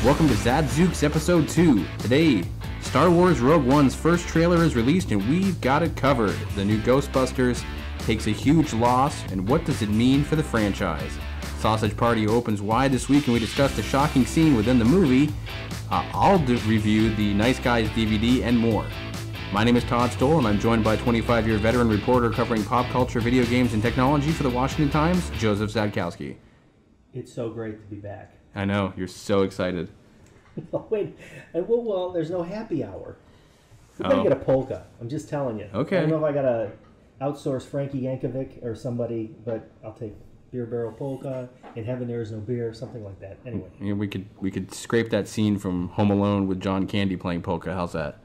Welcome to Zadzooks Episode 2. Today, Star Wars Rogue One's first trailer is released and we've got it covered. The new Ghostbusters takes a huge loss, and what does it mean for the franchise? Sausage Party opens wide this week and we discuss the shocking scene within the movie. I'll review the Nice Guys DVD and more. My name is Todd Stoll and I'm joined by 25-year veteran reporter covering pop culture, video games, and technology for the Washington Times, Joseph Zadkowski. It's so great to be back. I know, you're so excited. Oh, wait, well, there's no happy hour. We gotta get a polka. I'm just telling you. Okay. I don't know if I gotta outsource Frankie Yankovic or somebody, but I'll take Beer Barrel Polka. In Heaven There Is No Beer, something like that. Anyway. Yeah, we could scrape that scene from Home Alone with John Candy playing polka. How's that?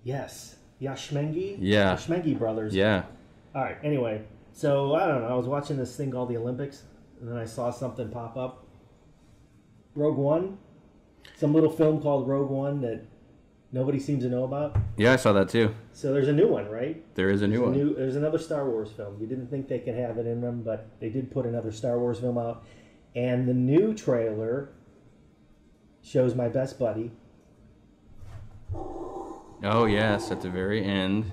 Yes. Yashmengi? Yeah. Yashmengi brothers. Yeah. All right. Anyway, so I don't know. I was watching this thing called the Olympics, and then I saw something pop up. Rogue One. Some little film called Rogue One that nobody seems to know about. Yeah, I saw that too. So there's a new one, right? There is a new one. There's another Star Wars film. You didn't think they could have it in them, but they did put another Star Wars film out. And the new trailer shows my best buddy. Oh, yes, at the very end.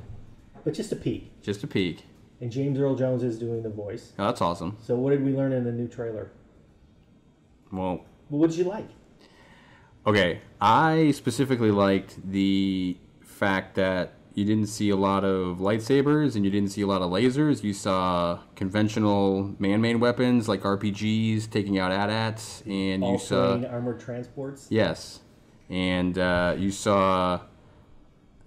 But just a peek. Just a peek. And James Earl Jones is doing the voice. Oh, that's awesome. So what did we learn in the new trailer? Well, what did you like? Okay, I specifically liked the fact that you didn't see a lot of lightsabers and you didn't see a lot of lasers. You saw conventional man-made weapons like RPGs taking out AT-ATs, and you saw armored transports. Yes, and you saw.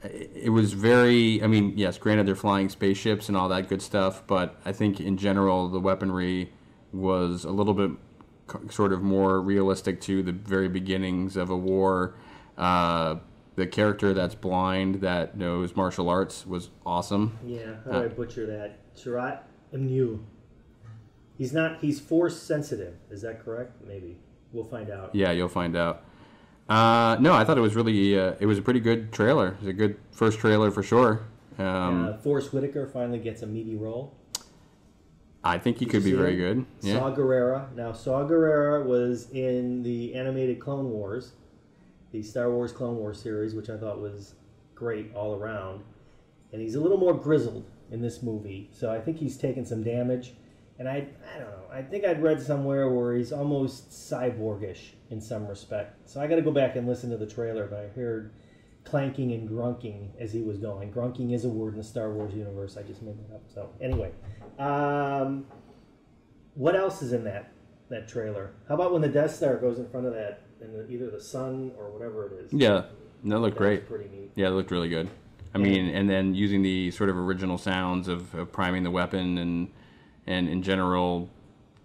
It was very. I mean, yes, granted they're flying spaceships and all that good stuff, but I think in general the weaponry was a little bit sort of more realistic to the very beginnings of a war. The character that's blind that knows martial arts was awesome. Yeah, how do I butcher that? Chirat Amnu. He's force sensitive. Is that correct? Maybe. We'll find out. Yeah, you'll find out. No, I thought it was really, it was a pretty good trailer. It was a good first trailer for sure. Forrest Whitaker finally gets a meaty role. I think he could be very good. Yeah. Saw Gerrera. Now, Saw Gerrera was in the animated Clone Wars, the Star Wars Clone Wars series, which I thought was great all around. And he's a little more grizzled in this movie, so I think he's taken some damage. And I don't know. I think I'd read somewhere where he's almost cyborgish in some respect. So I got to go back and listen to the trailer, but I heard clanking and grunking as he was going. Grunking is a word in the Star Wars universe. I just made that up. So anyway, what else is in that trailer? How about when the Death Star goes in front of that, and either the sun or whatever it is? Yeah, that looked great. Pretty neat. Yeah, it looked really good. I mean, and then using the sort of original sounds of priming the weapon and in general,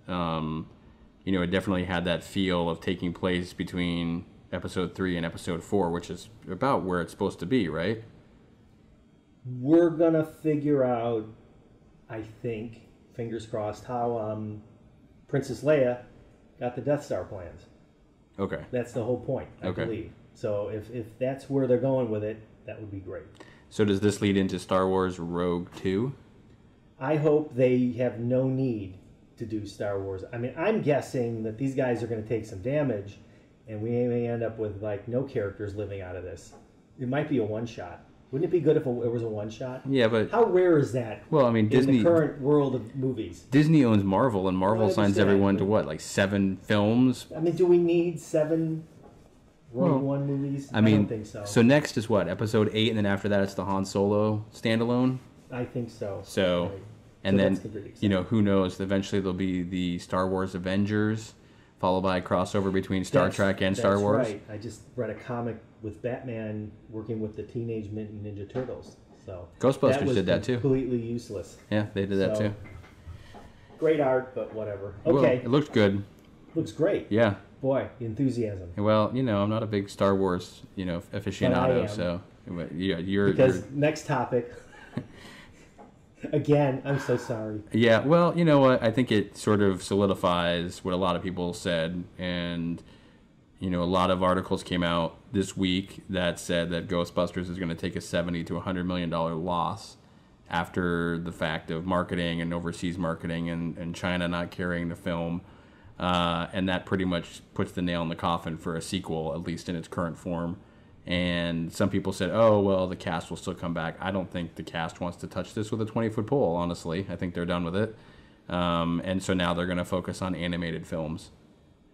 it definitely had that feel of taking place between Episode 3 and Episode 4, which is about where it's supposed to be, right? We're going to figure out, I think, fingers crossed, how Princess Leia got the Death Star plans. Okay. That's the whole point, I believe. So if that's where they're going with it, that would be great. So does this lead into Star Wars Rogue 2? I hope they have no need to do Star Wars. I mean, I'm guessing that these guys are going to take some damage, and we may end up with, no characters living out of this. It might be a one-shot. Wouldn't it be good if it was a one-shot? Yeah, but... How rare is that? Well, I mean, Disney... in the current world of movies. Disney owns Marvel, and Marvel signs everyone to what, 7 films? I mean, do we need 7 Rogue One movies? I don't think so. So next is what, Episode 8, and then after that it's the Han Solo standalone? I think so. So, right. And then, who knows, eventually there'll be the Star Wars Avengers, followed by a crossover between Star Trek and Star Wars. That's right. I just read a comic with Batman working with the Teenage Mutant Ninja Turtles. So Ghostbusters did that too. Completely useless. Yeah, they did that too. Great art, but whatever. Okay. Well, it looked good. Looks great. Yeah. Boy, the enthusiasm. Well, I'm not a big Star Wars, aficionado, so you're... Next topic... Again, I'm so sorry. Yeah, well, you know what? I think it sort of solidifies what a lot of people said, and a lot of articles came out this week that said that Ghostbusters is going to take a $70 to $100 million loss after the fact of marketing and overseas marketing and China not carrying the film. and that pretty much puts the nail in the coffin for a sequel, at least in its current form. And some people said, oh, well, the cast will still come back. I don't think the cast wants to touch this with a 20-foot pole, honestly. I think they're done with it. And so now they're going to focus on animated films.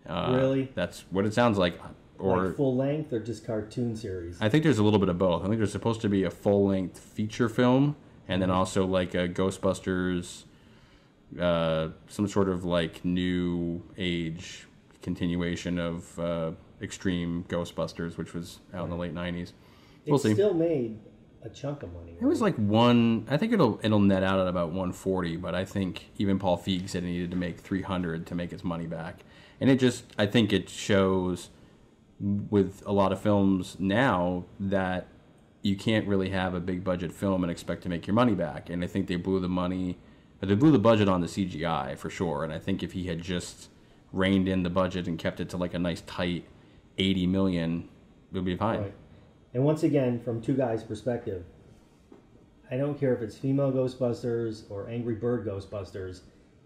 Really? That's what it sounds like. Or like full length or just cartoon series? I think there's a little bit of both. I think there's supposed to be a full-length feature film, and then also like a Ghostbusters, some sort of like new age continuation of Extreme Ghostbusters, which was out in the late 90s. We'll see. It still made a chunk of money. Right? It was like I think it'll net out at about 140, but I think even Paul Feig said it needed to make 300 to make its money back. And I think it shows with a lot of films now that you can't really have a big budget film and expect to make your money back. And I think they blew the budget on the CGI for sure. And I think if he had just reined in the budget and kept it to like a nice tight 80 million, it would be fine. Right. And once again, from two guys' perspective, I don't care if it's female Ghostbusters or Angry Bird Ghostbusters,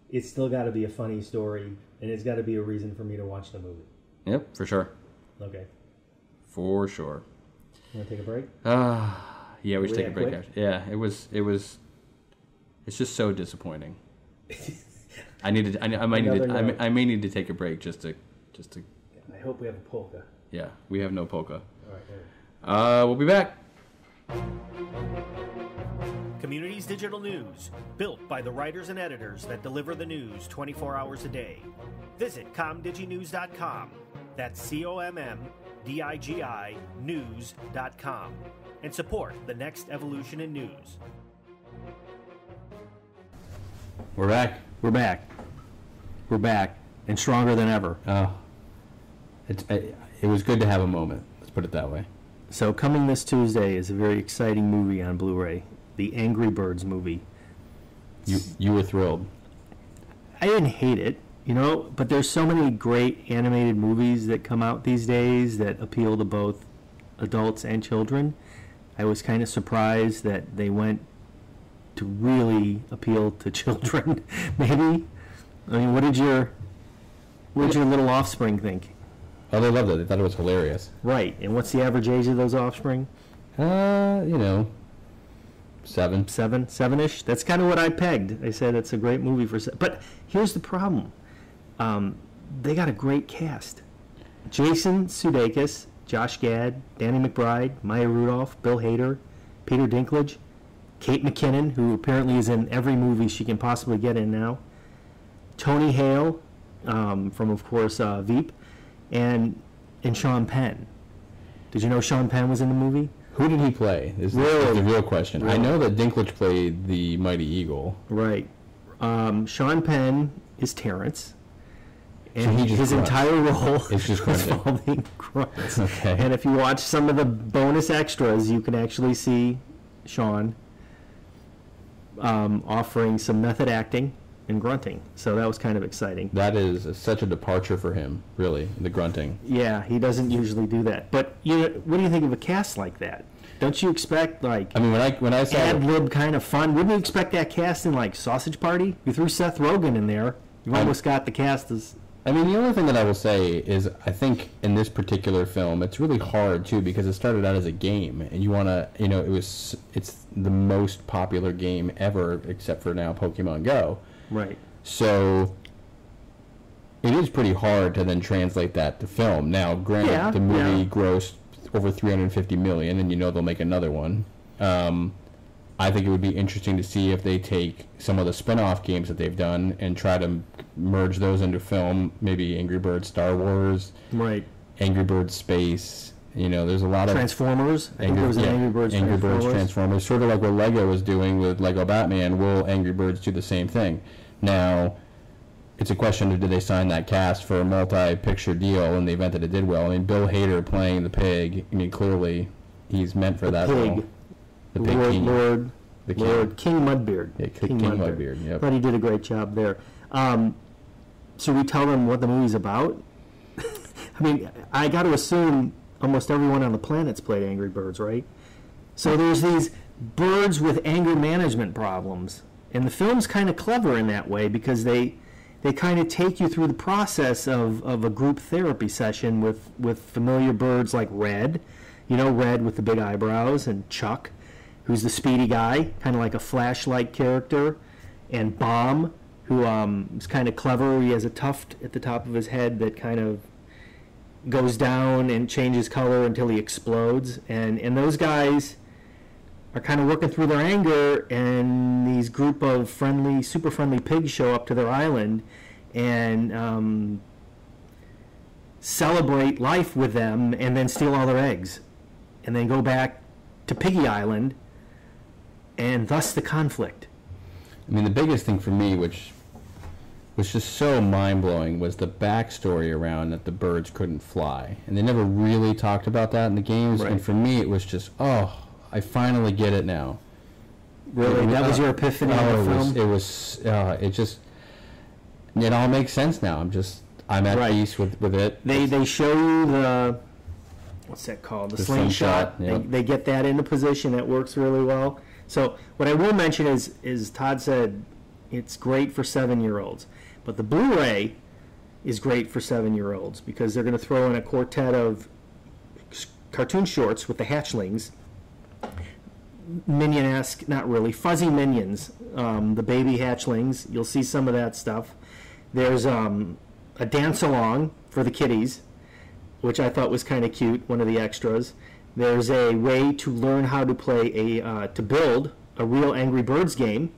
it's still got to be a funny story, and it's got to be a reason for me to watch the movie. Yep, for sure. Okay. For sure. You want to take a break? Yeah, we should take a break. Yeah, it's just so disappointing. I may need to take a break just to. I hope we have a polka. Yeah, we have no polka. All right. We'll be back. Communities Digital News, built by the writers and editors that deliver the news 24 hours a day. Visit comdiginews.com. That's COMMDIGI news.com. And support the next evolution in news. We're back. We're back. And stronger than ever. Oh. It was good to have a moment. Let's put it that way. So coming this Tuesday is a very exciting movie on Blu-ray. The Angry Birds movie. You were thrilled. I didn't hate it, but there's so many great animated movies that come out these days that appeal to both adults and children. I was kind of surprised that they went to really appeal to children, maybe. I mean, what did your little offspring think? Oh, they loved it. They thought it was hilarious. Right. And what's the average age of those offspring? 7-ish. That's kind of what I pegged. I said it's a great movie for. But here's the problem. They got a great cast. Jason Sudeikis, Josh Gad, Danny McBride, Maya Rudolph, Bill Hader, Peter Dinklage, Kate McKinnon, who apparently is in every movie she can possibly get in now, Tony Hale, from of course Veep, and Sean Penn. Did you know Sean Penn was in the movie? Who did he play? Is the real question. Really? I know that Dinklage played the Mighty Eagle. Right. Sean Penn is Terrence. And so his entire role is just involving grunts. Okay. And if you watch some of the bonus extras, you can actually see Sean offering some method acting and grunting. So that was kind of exciting. That is such a departure for him, really, the grunting. Yeah, he doesn't usually do that. But what do you think of a cast like that? Don't you expect, like, I mean, when I saw ad-lib kind of fun? Wouldn't you expect that cast in, like, Sausage Party? You threw Seth Rogen in there. You've almost got the cast as... I mean, the only thing that I will say is I think in this particular film, it's really hard, too, because it started out as a game. And you want to, it's the most popular game ever, except for now Pokemon Go. Right. So it is pretty hard to then translate that to film. Now, granted, the movie grossed over $350 million, and they'll make another one. I think it would be interesting to see if they take some of the spin-off games that they've done and try to merge those into film. Maybe Angry Birds Star Wars, right? Angry Birds Space. There's a lot of Transformers. I think there was an Angry Birds Transformers. Sort of like what Lego was doing with Lego Batman. Will Angry Birds do the same thing? Now, it's a question of did they sign that cast for a multi-picture deal in the event that it did well. I mean, Bill Hader playing the pig. I mean, clearly he's meant for that role. The pig king. Lord King Mudbeard. Yeah, King Mudbeard. Yep. But he did a great job there. So we tell them what the movie's about. I mean, I got to assume almost everyone on the planet's played Angry Birds, right? So there's these birds with anger management problems. And the film's kind of clever in that way because they they kind of take you through the process of a group therapy session with familiar birds like Red, Red with the big eyebrows, and Chuck, who's the speedy guy, kind of like a Flashlight character, and Bomb, who is kind of clever. He has a tuft at the top of his head that kind of goes down and changes color until he explodes. And those guys are kind of working through their anger, and these group of super friendly pigs show up to their island and celebrate life with them, and then steal all their eggs, and then go back to Piggy Island, and thus the conflict. I mean, the biggest thing for me, which was just so mind-blowing, was the backstory around that the birds couldn't fly. And they never really talked about that in the games. Right. And for me, it was just, I finally get it now. Really? That was your epiphany in the film? It all makes sense now. I'm at peace with it. They show you the, what's that called? The slingshot. Yep. They get that into position. That works really well. So what I will mention is Todd said it's great for 7-year-olds. But the Blu-ray is great for 7-year-olds because they're going to throw in a quartet of cartoon shorts with the hatchlings. Minion-esque, not really, fuzzy minions, the baby hatchlings. You'll see some of that stuff. There's a dance-along for the kiddies, which I thought was kind of cute, one of the extras. There's a way to learn how to play to build a real Angry Birds game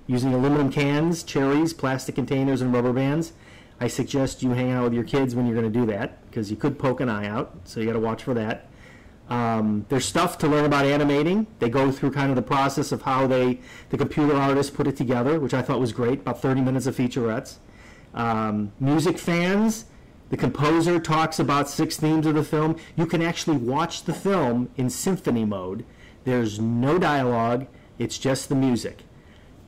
using aluminum cans, cherries, plastic containers, and rubber bands. I suggest you hang out with your kids when you're going to do that, because you could poke an eye out, so you got to watch for that. There's stuff to learn about animating. They go through kind of the process of how the computer artists put it together, which I thought was great, about 30 minutes of featurettes. Music fans, the composer talks about 6 themes of the film. You can actually watch the film in symphony mode. There's no dialogue. It's just the music.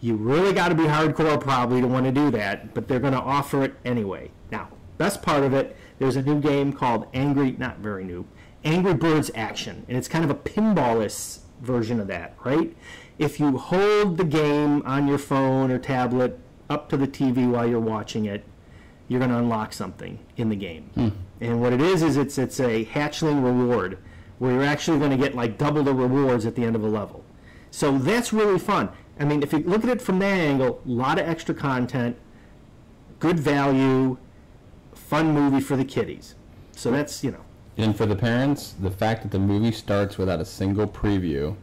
You really got to be hardcore probably to want to do that, but they're going to offer it anyway. Now, best part of it, there's a new game called Angry Birds Action, and it's kind of a pinball-ish version of that, right? If you hold the game on your phone or tablet up to the TV while you're watching it, you're going to unlock something in the game. And what it is it's a hatchling reward, where you're actually going to get like double the rewards at the end of a level. So that's really fun. I mean, if you look at it from that angle, a lot of extra content, good value, fun movie for the kiddies. So that's, And for the parents, the fact that the movie starts without a single preview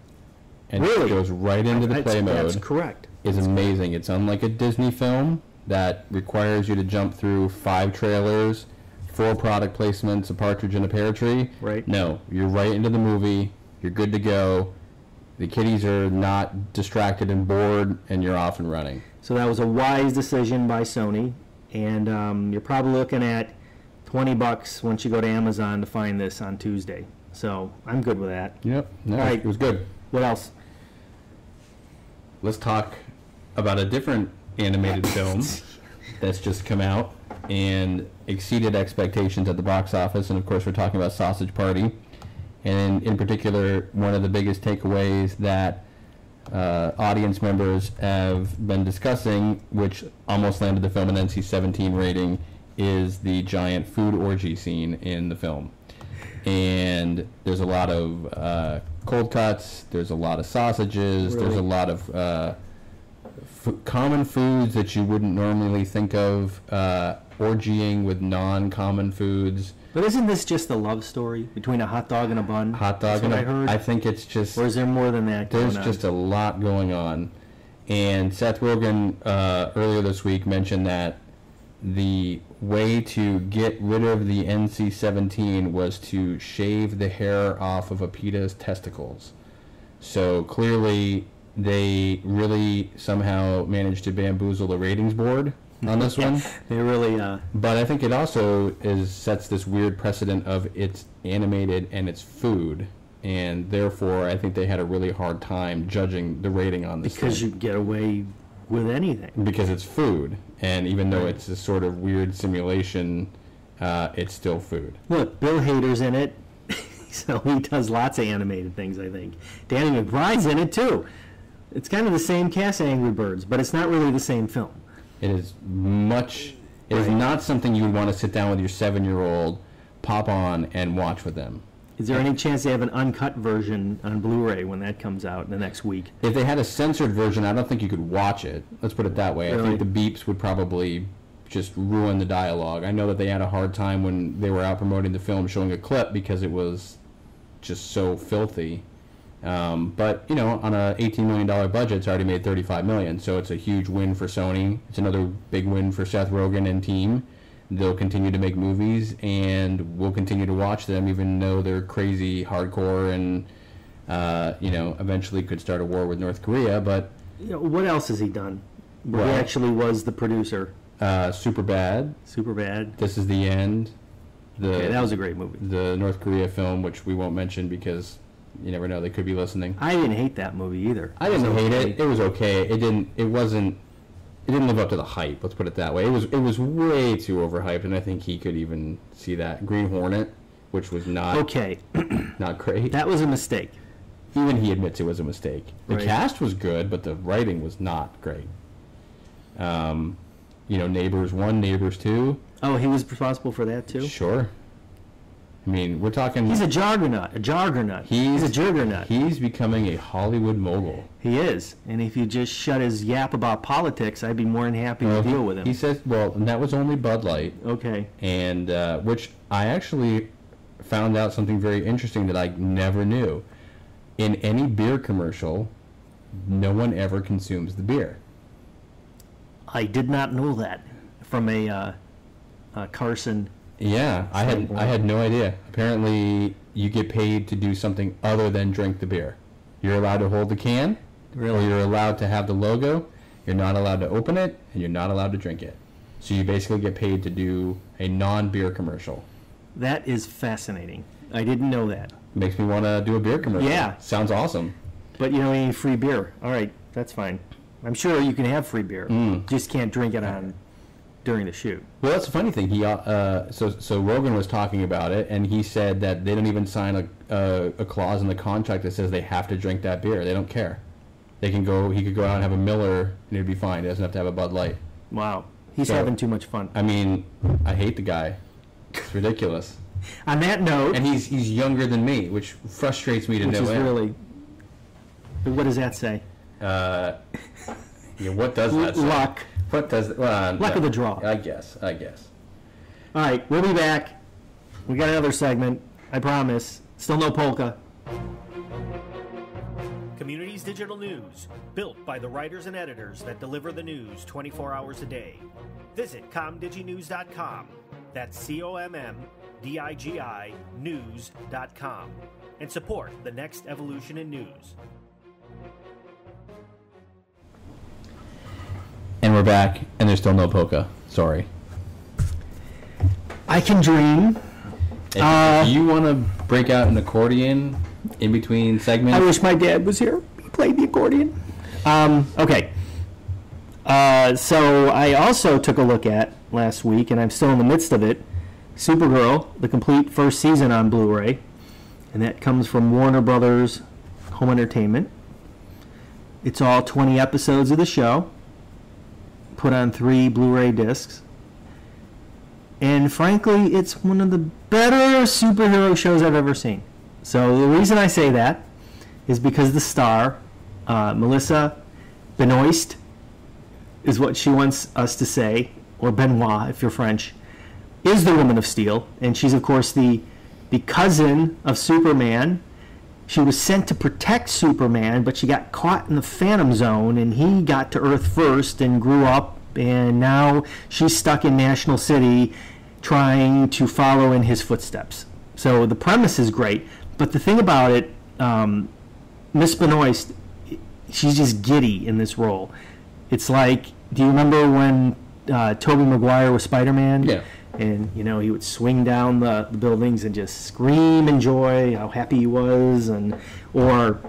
and really? It goes right into the play mode. That's correct. Is amazing. It's unlike a Disney film that requires you to jump through 5 trailers, 4 product placements, a partridge in a pear tree. Right. No, you're right into the movie. You're good to go. The kiddies are not distracted and bored, and you're off and running. So that was a wise decision by Sony, and you're probably looking at $20 once you go to Amazon to find this on Tuesday. So I'm good with that. Yep. No, all right. It was good. What else? Let's talk about a different animated film that's just come out and exceeded expectations at the box office. And of course, we're talking about Sausage Party. And in particular, one of the biggest takeaways that audience members have been discussing, which almost landed the film an NC-17 rating, is the giant food orgy scene in the film. And there's a lot of cold cuts, there's a lot of sausages, really? There's a lot of common foods that you wouldn't normally think of, orgying with non-common foods. But isn't this just a love story between a hot dog and a bun? Hot dog and I heard. I think it's just... Or is there more than that going on? There's just a lot going on. And Seth Rogen earlier this week mentioned that the way to get rid of the NC-17 was to shave the hair off of a PETA's testicles. So clearly they really somehow managed to bamboozle the ratings board on this one. They really... But I think it also sets this weird precedent of it's animated and it's food. And therefore, I think they had a really hard time judging the rating on this because thing. you get away with anything. Because it's food. And even though it's a sort of weird simulation, it's still food. Look, Bill Hader's in it. So he does lots of animated things, I think. Danny McBride's in it, too. It's kind of the same cast, Angry Birds, but it's not really the same film. It is much. It is not something you would want to sit down with your 7-year-old, pop on, and watch with them. Is there any chance they have an uncut version on Blu-ray when that comes out in the next week? If they had a censored version, I don't think you could watch it. Let's put it that way. Really? I think the beeps would probably just ruin the dialogue. I know that they had a hard time when they were out promoting the film showing a clip because it was just so filthy. But, you know, on a $18 million budget, it's already made $35 million, so it's a huge win for Sony. It's another big win for Seth Rogen and team. They'll continue to make movies, and we'll continue to watch them, even though they're crazy, hardcore, and, you know, eventually could start a war with North Korea. But You know, what else has he done? Where he Well- actually was the producer. Superbad, Superbad. This Is the End, Okay, that was a great movie. the North Korea film, which we won't mention because you never know, they could be listening. I didn't hate that movie either. I didn't It was hate okay. it. It was okay. It didn't live up to the hype. Let's put it that way. It was way too overhyped, and I think he could even see that. Green Hornet, which was not Okay, not great. that was a mistake. Even he admits it was a mistake. The Right. cast was good, but the writing was not great. You know, Neighbors 1, Neighbors 2. Oh, he was responsible for that too? Sure. I mean, we're talking. He's a juggernaut. He's a juggernaut. He's becoming a Hollywood mogul. He is. And if you just shut his yap about politics, I'd be more than happy to deal with him. He says, well, and that was only Bud Light. Okay. And which I actually found out something very interesting that I never knew. In any beer commercial, no one ever consumes the beer. I did not know that from a Carson. Yeah, I had no idea. Apparently, you get paid to do something other than drink the beer. You're allowed to hold the can, or you're allowed to have the logo. You're not allowed to open it, and you're not allowed to drink it. So you basically get paid to do a non-beer commercial. That is fascinating. I didn't know that. Makes me want to do a beer commercial. Yeah. Sounds awesome. But you know, you need free beer. All right, that's fine. I'm sure you can have free beer. Just can't drink it during the shoot. Well, that's the funny thing. So Rogan was talking about it, and he said that they don't even sign a clause in the contract that says they have to drink that beer. They don't care. He could go out and have a Miller, and it'd be fine. He doesn't have to have a Bud Light. Wow, he's So- having too much fun. I mean, I hate the guy. It's ridiculous. On that note, And he's younger than me, which frustrates me to which no is end. really, what does that say? Yeah, what does that say? Luck. What does Luck of the draw. I guess. All right, we'll be back. We got another segment. I promise. Still no polka. Communities Digital News, built by the writers and editors that deliver the news 24 hours a day. Visit comdiginews.com. That's COMMDIGI news.com. And support the next evolution in news. And we're back, and there's still no polka. Sorry. I can dream. If you want to break out an accordion in between segments, I wish my dad was here. He played the accordion. Okay. So I also took a look at last week, and I'm still in the midst of it, Supergirl, the complete first season on Blu-ray, and that comes from Warner Brothers Home Entertainment. It's all 20 episodes of the show, put on 3 Blu-ray discs. And frankly, it's one of the better superhero shows I've ever seen. So the reason I say that is because the star, Melissa Benoist, is what she wants us to say, or Benoit if you're French, is the Woman of Steel. And she's, of course, the cousin of Superman. She was sent to protect Superman, but she got caught in the Phantom Zone, and he got to Earth first and grew up, and now she's stuck in National City trying to follow in his footsteps. So the premise is great, but the thing about it, Miss Benoist, she's just giddy in this role. It's like, do you remember when Tobey Maguire was Spider-Man? Yeah. And, you know, he would swing down the buildings and just scream in joy how happy he was, and or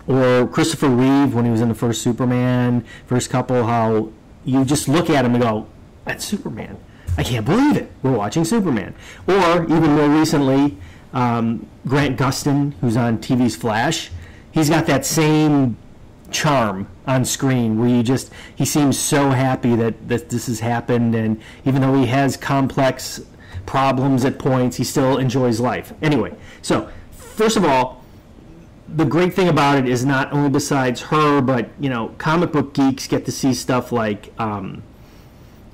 Christopher Reeve when he was in the first Superman, first couple, how you just look at him and go, that's Superman. I can't believe it. We're watching Superman. Or, even more recently, Grant Gustin, who's on TV's Flash, he's got that same charm on screen where he seems so happy that this has happened, and even though he has complex problems at points, he still enjoys life. Anyway, so first of all, the great thing about it is not only besides her, but comic book geeks get to see stuff like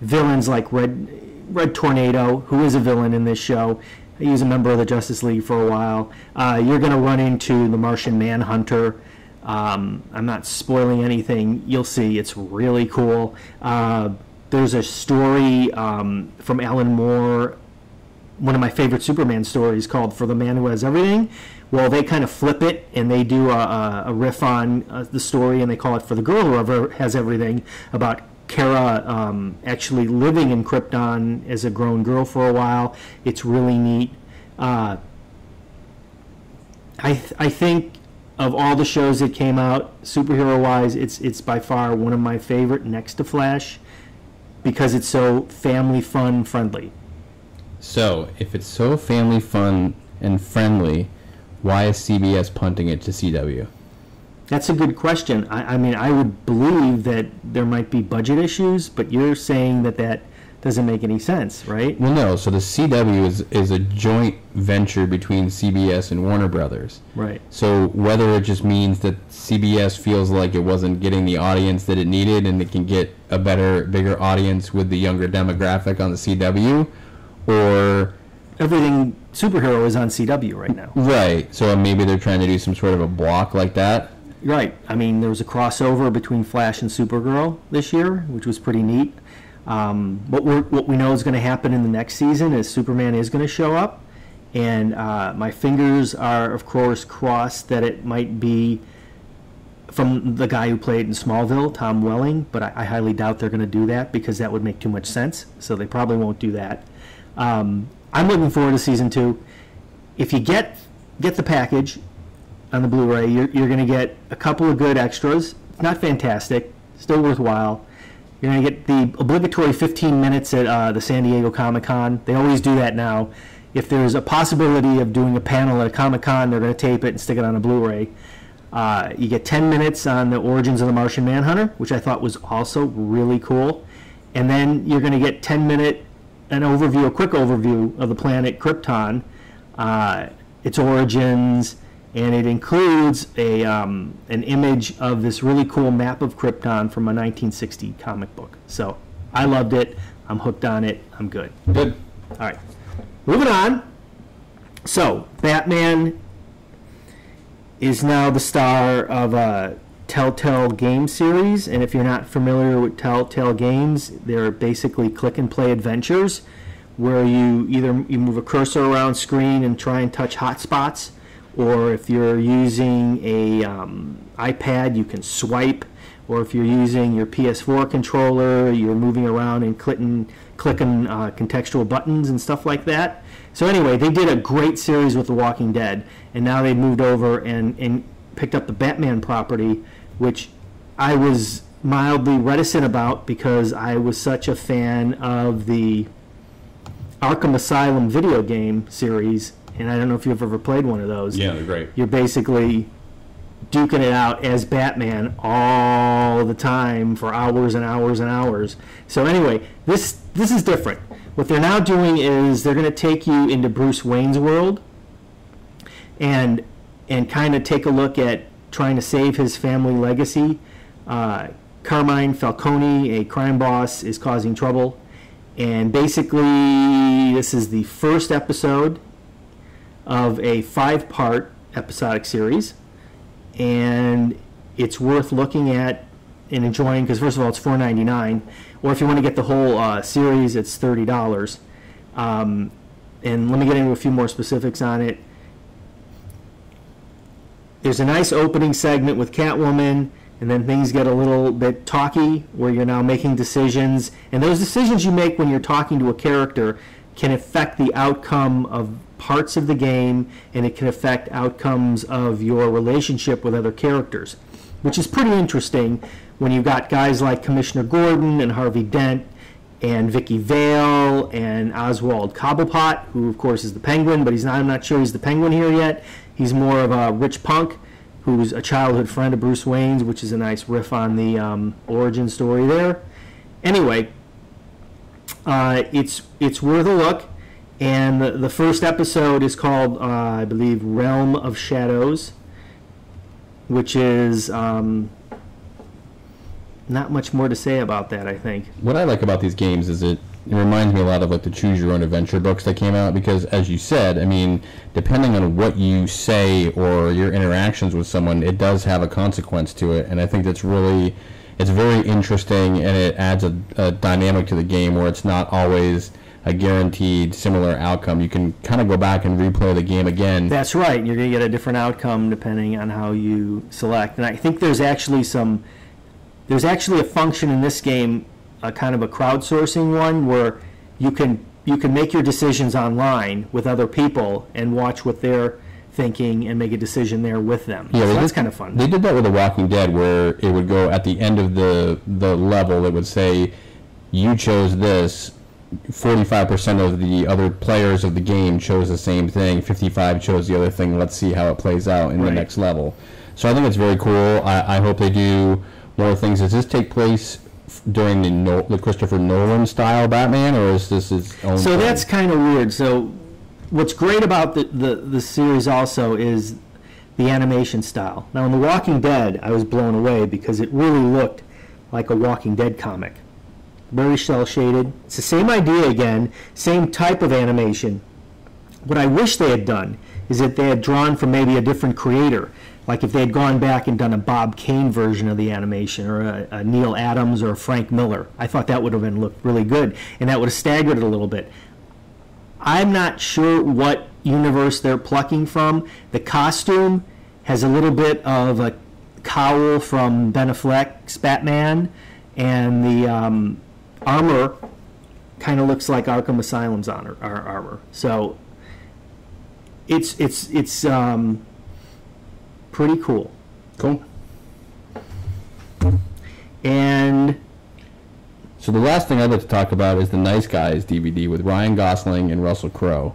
villains like Red Tornado, who is a villain in this show. He was a member of the Justice League for a while. You're going to run into the Martian Manhunter. I'm not spoiling anything. You'll see. It's really cool. There's a story from Alan Moore, one of my favorite Superman stories, called For the Man Who Has Everything. Well, they kind of flip it, and they do a riff on the story, and they call it For the Girl Who Has Everything, about Kara actually living in Krypton as a grown girl for a while. It's really neat. I think of all the shows that came out, superhero-wise, it's by far one of my favorite, next to Flash, because it's so family fun friendly. So, if it's so family fun and friendly, why is CBS punting it to CW? That's a good question. I mean, I would believe that there might be budget issues, but you're saying that doesn't make any sense, right? Well, no. So the CW is a joint venture between CBS and Warner Brothers. Right. So whether it just means that CBS feels like it wasn't getting the audience that it needed, and it can get a bigger audience with the younger demographic on the CW, or everything superhero is on CW right now. Right. So maybe they're trying to do some sort of a block like that. Right. I mean, there was a crossover between Flash and Supergirl this year, which was pretty neat. What we know is going to happen in the next season is Superman is going to show up, and my fingers are, of course, crossed that it might be from the guy who played in Smallville, Tom Welling, but I highly doubt they're going to do that because that would make too much sense, so they probably won't do that. I'm looking forward to season 2. If you get the package on the Blu-ray, you're going to get a couple of good extras. It's not fantastic, still worthwhile. You're going to get the obligatory 15 minutes at the San Diego Comic-Con. They always do that now. If there's a possibility of doing a panel at a Comic-Con, they're going to tape it and stick it on a Blu-ray. You get 10 minutes on the origins of the Martian Manhunter, which I thought was also really cool. And then you're going to get 10-minute a quick overview of the planet Krypton, its origins, and it includes an image of this really cool map of Krypton from a 1960 comic book. So I loved it. I'm hooked on it. I'm good. Good. All right. Moving on. So Batman is now the star of a Telltale game series, and if you're not familiar with Telltale games, they're basically click-and-play adventures where you move a cursor around screen and try and touch hot spots, or if you're using a iPad, you can swipe, or if you're using your PS4 controller, you're moving around and clicking contextual buttons and stuff like that. So anyway, they did a great series with The Walking Dead, and now they've moved over and picked up the Batman property, which I was mildly reticent about because I was such a fan of the Arkham Asylum video game series, and I don't know if you've ever played one of those. Yeah, they're great. You're basically duking it out as Batman all the time for hours and hours and hours. So anyway, this is different. What they're now doing is they're going to take you into Bruce Wayne's world and kind of take a look at trying to save his family legacy. Carmine Falcone, a crime boss, is causing trouble. And basically, this is the first episode of a 5-part episodic series. And it's worth looking at and enjoying because, first of all, it's $4.99. Or if you want to get the whole series, it's $30. And let me get into a few more specifics on it. There's a nice opening segment with Catwoman, and then things get a little bit talky where you're now making decisions. And those decisions you make when you're talking to a character can affect the outcome of parts of the game, and it can affect outcomes of your relationship with other characters, which is pretty interesting when you've got guys like Commissioner Gordon and Harvey Dent and Vicky Vale and Oswald Cobblepot, who of course is the Penguin, but I'm not sure he's the Penguin here yet. He's more of a rich punk. who's a childhood friend of Bruce Wayne's, which is a nice riff on the origin story there. Anyway, it's worth a look, and the first episode is called, I believe, Realm of Shadows, which is not much more to say about that, I think. What I like about these games is it reminds me a lot of like the Choose Your Own Adventure books that came out, because as you said, I mean, depending on what you say or your interactions with someone, it does have a consequence to it, and I think that's really, it's very interesting, and it adds a dynamic to the game where it's not always a guaranteed similar outcome. You can kind of go back and replay the game again. That's right. You're going to get a different outcome depending on how you select. And I think there's actually a function in this game, a kind of a crowdsourcing one, where you can make your decisions online with other people and watch what they're thinking and make a decision there with them. Yeah, so that's kind of fun. They did that with The Walking Dead, where it would go at the end of the level, it would say, you chose this, 45% of the other players of the game chose the same thing, 55 chose the other thing, let's see how it plays out in the next level. So I think it's very cool. I hope they do more things. Does this take place during the Christopher Nolan style Batman, or is this his own So thing? that's kind of weird. So what's great about the series also is the animation style. Now in The Walking Dead, I was blown away because it really looked like a Walking Dead comic. Very cel-shaded. It's the same idea again, same type of animation. What I wish they had done is that they had drawn from maybe a different creator. Like if they had gone back and done a Bob Kane version of the animation, or a Neil Adams or a Frank Miller. I thought that would have looked really good, and that would have staggered it a little bit. I'm not sure what universe they're plucking from. The costume has a little bit of a cowl from Ben Affleck's Batman, and the armor kind of looks like Arkham Asylum's armor. So it's pretty cool. Cool. And so the last thing I'd like to talk about is the Nice Guys DVD with Ryan Gosling and Russell Crowe.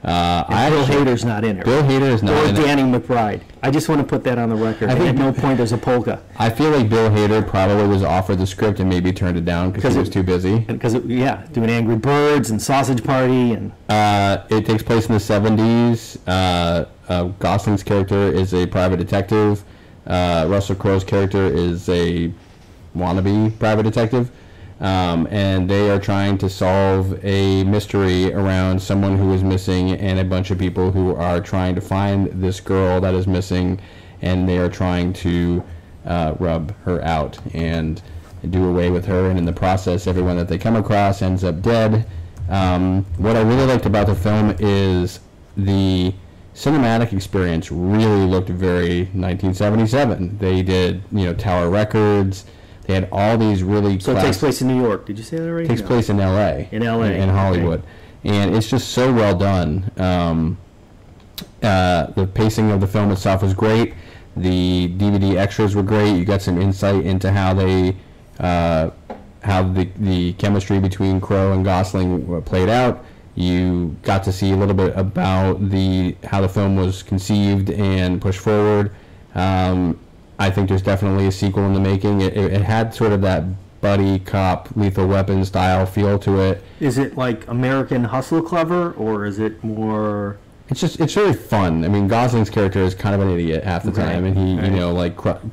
Bill Hader's not in it. Bill Hader is not in it. Or Danny McBride. I do want to put that on the record. I think at no point there's a polka. I feel like Bill Hader probably was offered the script and maybe turned it down because he was too busy. Because, doing Angry Birds and Sausage Party. And it takes place in the 70s. Gosling's character is a private detective. Russell Crowe's character is a wannabe private detective. And they are trying to solve a mystery around someone who is missing and a bunch of people who are trying to find this girl that is missing, and they are trying to rub her out and do away with her, and in the process everyone that they come across ends up dead. What I really liked about the film is the cinematic experience really looked very 1977. They did, Tower Records. They had all these really So it takes place in New York. Did you say that already? It takes place in L.A. In L.A. In Hollywood. Okay. And it's just so well done. The pacing of the film itself was great. The DVD extras were great. You got some insight into how they, how the chemistry between Crowe and Gosling played out. You got to see a little bit about how the film was conceived and pushed forward. I think there's definitely a sequel in the making. It had sort of that buddy cop, Lethal Weapon style feel to it. Is it like American Hustle clever, or is it more? It's really fun. I mean, Gosling's character is kind of an idiot half the time, and he,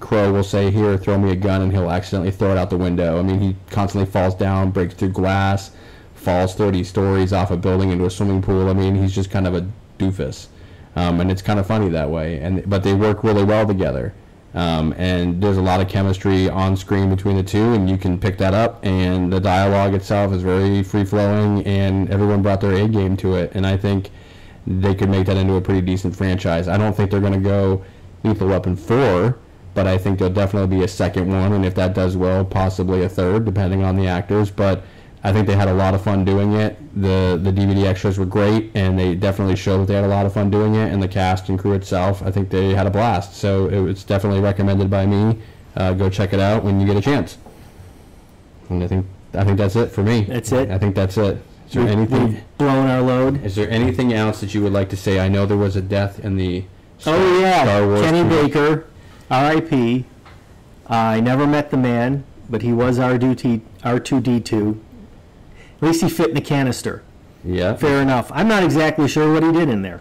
Crowe will say, "Here, throw me a gun," and he'll accidentally throw it out the window. I mean, he constantly falls down, breaks through glass, falls 30 stories off a building into a swimming pool. I mean, he's just kind of a doofus, and it's kind of funny that way. But they work really well together. And there's a lot of chemistry on screen between the two, and you can pick that up, and the dialogue itself is very free-flowing, and everyone brought their A game to it, and I think they could make that into a pretty decent franchise. I don't think they're going to go Lethal Weapon 4, but I think there'll definitely be a second one, and if that does well, possibly a third, depending on the actors, but I think they had a lot of fun doing it. The DVD extras were great, and they definitely showed that they had a lot of fun doing it, and the cast and crew itself, I think they had a blast. So it's definitely recommended by me. Go check it out when you get a chance. And I think that's it for me. That's it? I think that's it. Is there anything? We've blown our load. Is there anything else that you would like to say? I know there was a death in the Oh yeah, Star Wars Kenny tribute. Baker, R.I.P. I never met the man, but he was R2D2. At least he fit in the canister. Yeah. Fair enough. I'm not exactly sure what he did in there.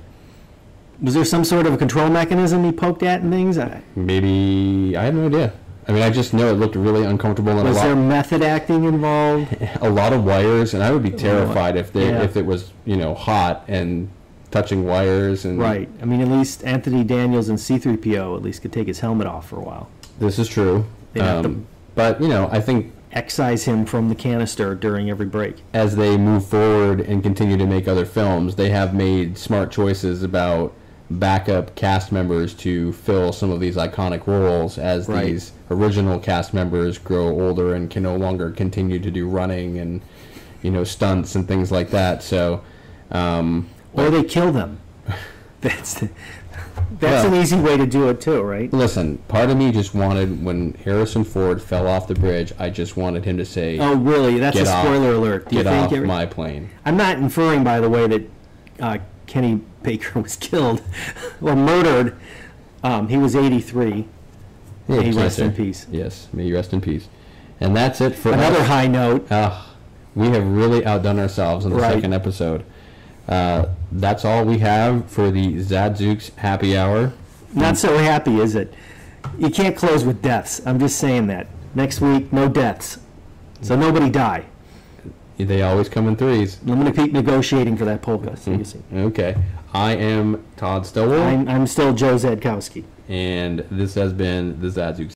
Was there some sort of a control mechanism he poked at and things? Maybe, I have no idea. I mean, I just know it looked really uncomfortable and Was there method acting involved? a lot of wires, and I would be terrified if Yeah. if it was, hot and touching wires. And Right. I mean, at least Anthony Daniels and C-3PO at least could take his helmet off for a while. This is true. They'd have to But, I think excise him from the canister during every break. as they move forward and continue to make other films, they have made smart choices about backup cast members to fill some of these iconic roles as Right. these original cast members grow older and can no longer continue to do running and, stunts and things like that. So, Or they kill them. That's Well- an easy way to do it too, right? listen, part of me just wanted, when Harrison Ford fell off the bridge, I just wanted him to say, Oh, really? That's Get a off- spoiler alert. Do you get think off my plane. I'm not inferring, by the way, that Kenny Baker was killed or murdered. He was 83. May he rest in peace. Yes, may you rest in peace. And that's it for Another us. high note. We have really outdone ourselves in the Right. second episode. That's all we have for the Zadzooks happy hour. Not so happy, is it? You can't close with deaths. I'm just saying that. Next week, no deaths. So nobody die. They always come in threes. I'm going to keep negotiating for that polka. So you see. Okay. I am Todd Stowell, I'm still Joe Zadkowski. and this has been the Zadzooks.